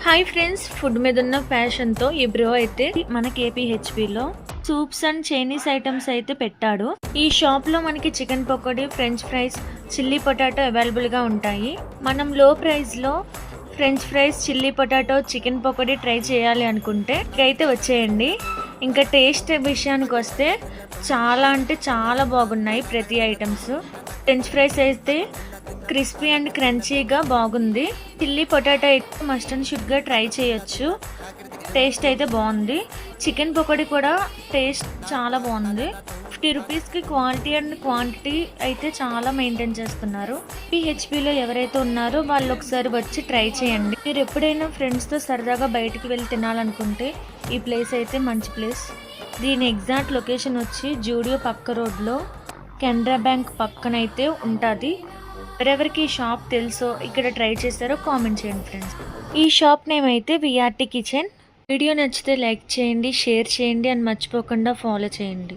Hi friends, food మీద ఉన్న ప్యాషన్తో ఈ బ్రో అయితే మన కేపీహెచ్పిలో సూప్స్ అండ్ చైనీస్ ఐటమ్స్ అయితే పెట్టాడు. ఈ షాప్లో మనకి chicken pakoda, French fries, chilli potato అవైలబుల్గా ఉంటాయి. మనం లో ప్రైస్లో French fries, chilli potato, chicken pakoda try చేయాలి అనుకుంటే ఇకైతే వచ్చేయండి. ఇంకా టేస్ట్ విషయానికి వస్తే చాలా అంటే చాలా బాగున్నాయి ప్రతి ఐటమ్స్. ఫ్రెంచ్ ఫ్రైస్ అయితే క్రిస్పీ అండ్ క్రంచీగా బాగుంది. చిల్లీ పొటాటో అయితే మస్ట్ అండ్ షుడ్గా ట్రై చేయొచ్చు, టేస్ట్ అయితే బాగుంది. చికెన్ పకోడీ కూడా టేస్ట్ చాలా బాగుంది. 50 రూపీస్కి క్వాలిటీ అండ్ క్వాంటిటీ అయితే చాలా మెయింటైన్ చేస్తున్నారు. పిహెచ్పిలో ఎవరైతే ఉన్నారో వాళ్ళు ఒకసారి వచ్చి ట్రై చేయండి. మీరు ఎప్పుడైనా ఫ్రెండ్స్తో సరదాగా బయటికి వెళ్ళి తినాలనుకుంటే ఈ ప్లేస్ అయితే మంచి ప్లేస్. దీని ఎగ్జాక్ట్ లొకేషన్ వచ్చి జూడియో పక్క రోడ్లో కెనరా బ్యాంక్ పక్కనైతే ఉంటుంది. ఎవరెవరికి ఈ షాప్ తెలుసో, ఇక్కడ ట్రై చేస్తారో కామెంట్ చేయండి ఫ్రెండ్స్. ఈ షాప్ నేమ్ అయితే విఆర్టీ కిచెన్. వీడియో నచ్చితే లైక్ చేయండి, షేర్ చేయండి అండ్ మర్చిపోకుండా ఫాలో చేయండి.